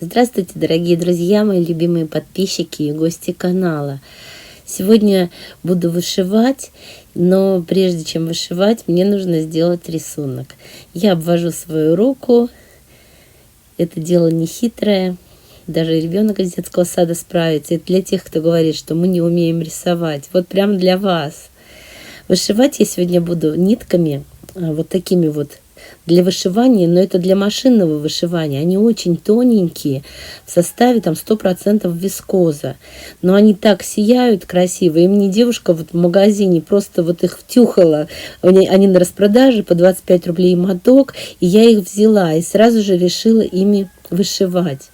Здравствуйте, дорогие друзья, мои любимые подписчики и гости канала. Сегодня буду вышивать, но прежде чем вышивать, мне нужно сделать рисунок. Я обвожу свою руку, это дело не хитрое, даже ребенок из детского сада справится. Это для тех, кто говорит, что мы не умеем рисовать. Вот прям для вас. Вышивать я сегодня буду нитками, вот такими вот, для вышивания, но это для машинного вышивания. Они очень тоненькие, в составе там 100% вискоза. Но они так сияют красиво. И мне девушка вот в магазине просто вот их втюхала. Они на распродаже по 25 рублей моток. И я их взяла и сразу же решила ими вышивать.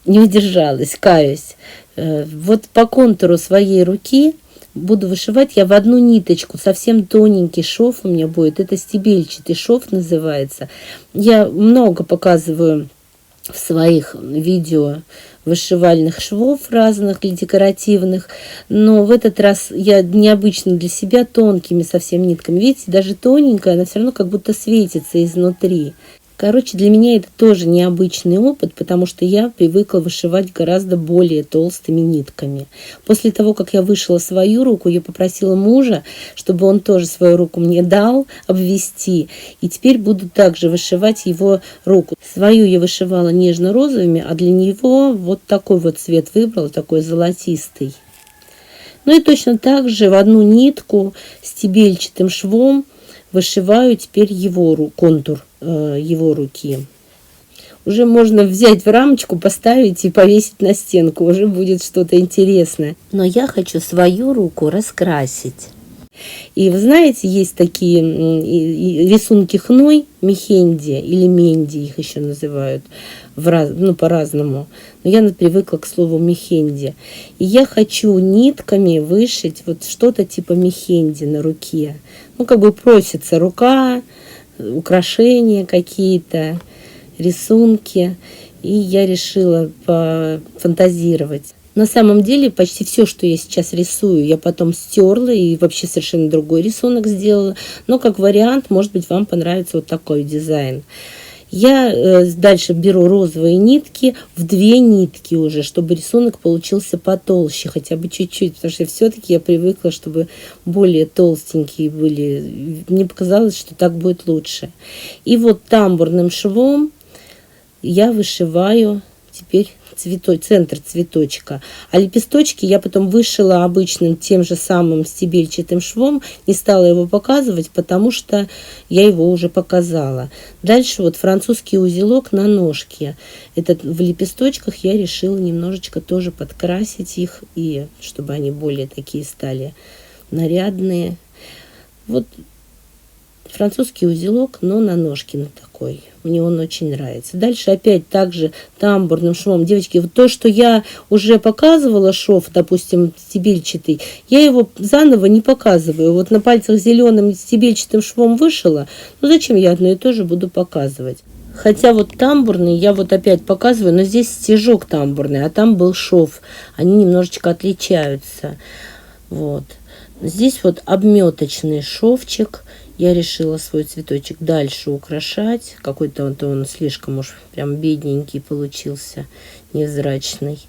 Не удержалась, каюсь. Вот по контуру своей руки буду вышивать я в одну ниточку, совсем тоненький шов у меня будет, это стебельчатый шов называется. Я много показываю в своих видео вышивальных швов разных или декоративных, но в этот раз я необычно для себя тонкими совсем нитками. Видите, даже тоненькая, она все равно как будто светится изнутри. Короче, для меня это тоже необычный опыт, потому что я привыкла вышивать гораздо более толстыми нитками. После того, как я вышила свою руку, я попросила мужа, чтобы он тоже свою руку мне дал обвести. И теперь буду также вышивать его руку. Свою я вышивала нежно-розовыми, а для него вот такой вот цвет выбрала, такой золотистый. Ну и точно так же в одну нитку стебельчатым швом вышиваю теперь его контур его руки. Уже можно взять в рамочку, поставить и повесить на стенку. Уже будет что-то интересное. Но я хочу свою руку раскрасить. И вы знаете, есть такие рисунки хной, мехенди или менди, их еще называют по-разному. Но я привыкла к слову мехенди. И я хочу нитками вышить вот что-то типа мехенди на руке. Ну, как бы просится рука, украшения какие-то, рисунки. И я решила пофантазировать. На самом деле почти все, что я сейчас рисую, я потом стерла и вообще совершенно другой рисунок сделала. Но как вариант, может быть, вам понравится вот такой дизайн. Я дальше беру розовые нитки в 2 нитки уже, чтобы рисунок получился потолще, хотя бы чуть-чуть, потому что все-таки я привыкла, чтобы более толстенькие были. Мне показалось, что так будет лучше. И вот тамбурным швом я вышиваю теперь центр цветочка. А лепесточки я потом вышила обычным тем же самым стебельчатым швом. Не стала его показывать, потому что я его уже показала. Дальше вот французский узелок на ножке. Этот в лепесточках я решила немножечко тоже подкрасить их, и чтобы они более такие стали нарядные. Вот французский узелок, но на ножке на такой. Мне он очень нравится. Дальше опять также тамбурным швом. Девочки, вот то, что я уже показывала, шов, допустим, стебельчатый, я его заново не показываю. Вот на пальцах зеленым стебельчатым швом вышила. Ну зачем я одно и то же буду показывать? Хотя вот тамбурный я вот опять показываю, но здесь стежок тамбурный, а там был шов. Они немножечко отличаются. Вот. Здесь вот обметочный шовчик. Я решила свой цветочек дальше украшать. Какой-то вот он слишком уж прям бедненький получился, невзрачный.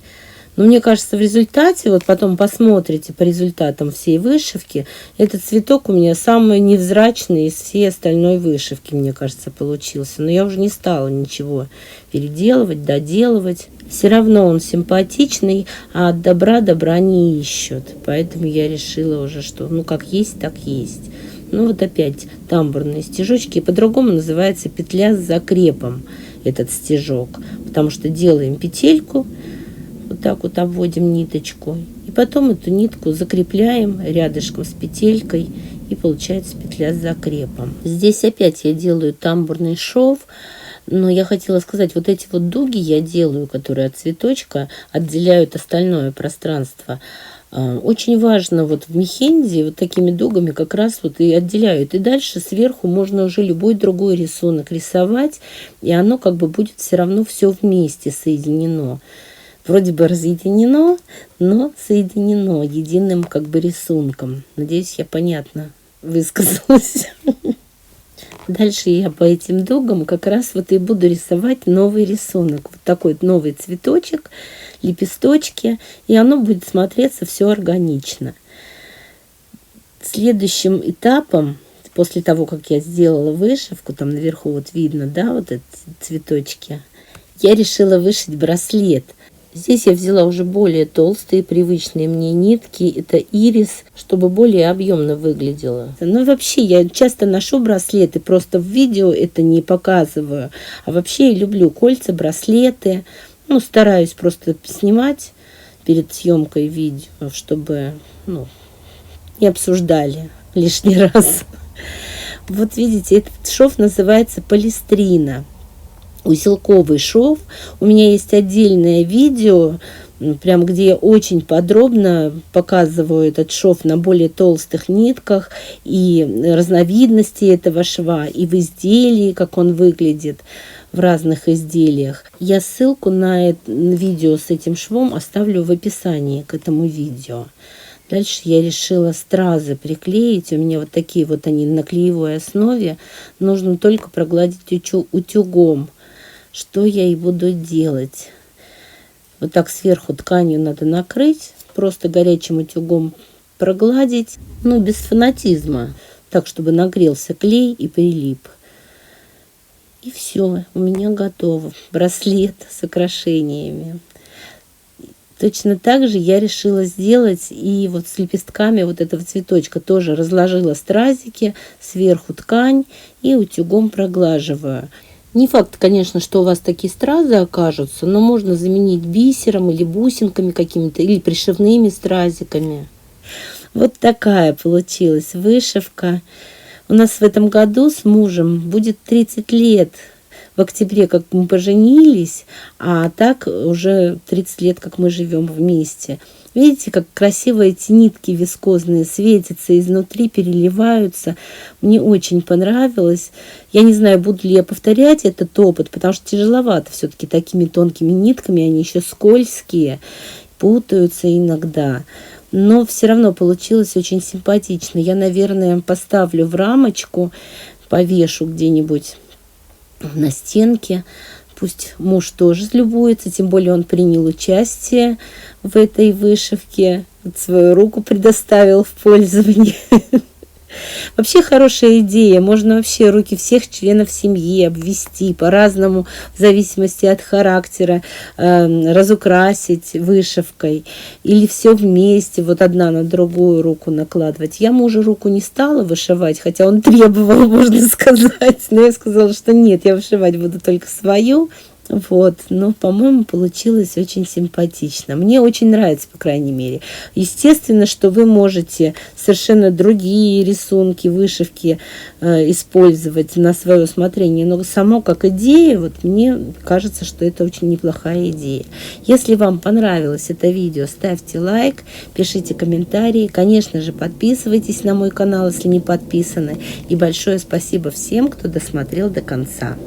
Но мне кажется, в результате, вот потом посмотрите по результатам всей вышивки, этот цветок у меня самый невзрачный из всей остальной вышивки, мне кажется, получился. Но я уже не стала ничего переделывать, доделывать. Все равно он симпатичный, а от добра не ищут. Поэтому я решила уже, что ну как есть, так есть. Ну вот опять тамбурные стежочки. И по-другому называется петля с закрепом этот стежок. Потому что делаем петельку, вот так вот обводим ниточку. И потом эту нитку закрепляем рядышком с петелькой. И получается петля с закрепом. Здесь опять я делаю тамбурный шов. Но я хотела сказать, вот эти вот дуги я делаю, которые от цветочка отделяют остальное пространство. Очень важно вот в мехенди вот такими дугами как раз вот и отделяют. И дальше сверху можно уже любой другой рисунок рисовать, и оно как бы будет все равно все вместе соединено. Вроде бы разъединено, но соединено единым как бы рисунком. Надеюсь, я понятно высказалась. Дальше я по этим дугам как раз вот и буду рисовать новый рисунок. Вот такой вот новый цветочек, лепесточки, и оно будет смотреться все органично. Следующим этапом, после того, как я сделала вышивку, там наверху вот видно, да, вот эти цветочки, я решила вышить браслет. Здесь я взяла уже более толстые, привычные мне нитки. Это ирис, чтобы более объемно выглядело. Ну и вообще, я часто ношу браслеты, просто в видео это не показываю. А вообще я люблю кольца, браслеты. Ну, стараюсь просто снимать перед съемкой видео, чтобы, не обсуждали лишний раз. Вот видите, этот шов называется полистрина. Узелковый шов. У меня есть отдельное видео, прям где я очень подробно показываю этот шов на более толстых нитках и разновидности этого шва, и в изделии, как он выглядит в разных изделиях. Я ссылку на видео с этим швом оставлю в описании к этому видео. Дальше я решила стразы приклеить. У меня вот такие вот они на клеевой основе. Нужно только прогладить утюгом. Что я и буду делать. Вот так сверху тканью надо накрыть, просто горячим утюгом прогладить, без фанатизма, так, чтобы нагрелся клей и прилип. И все, у меня готово. Браслет с украшениями. Точно так же я решила сделать и вот с лепестками вот этого цветочка тоже разложила стразики, сверху ткань и утюгом проглаживаю. Не факт, конечно, что у вас такие стразы окажутся, но можно заменить бисером или бусинками какими-то, или пришивными стразиками. Вот такая получилась вышивка. У нас в этом году с мужем будет 30 лет. В октябре, как мы поженились, а так уже 30 лет, как мы живем вместе. Видите, как красиво эти нитки вискозные светятся изнутри, переливаются. Мне очень понравилось. Я не знаю, буду ли я повторять этот опыт, потому что тяжеловато все-таки такими тонкими нитками. Они еще скользкие, путаются иногда. Но все равно получилось очень симпатично. Я, наверное, поставлю в рамочку, повешу где-нибудь на стенке. Пусть муж тоже любуется, тем более он принял участие в этой вышивке, вот свою руку предоставил в пользование. Вообще хорошая идея. Можно вообще руки всех членов семьи обвести по-разному, в зависимости от характера, разукрасить вышивкой. Или все вместе, вот одна на другую руку накладывать. Я мужу руку не стала вышивать, хотя он требовал, можно сказать. Но я сказала, что нет, я вышивать буду только свою. Вот, но, по-моему, получилось очень симпатично. Мне очень нравится, по крайней мере. Естественно, что вы можете совершенно другие рисунки, вышивки использовать на свое усмотрение. Но само как идея, вот мне кажется, что это очень неплохая идея. Если вам понравилось это видео, ставьте лайк, пишите комментарии. Конечно же, подписывайтесь на мой канал, если не подписаны. И большое спасибо всем, кто досмотрел до конца.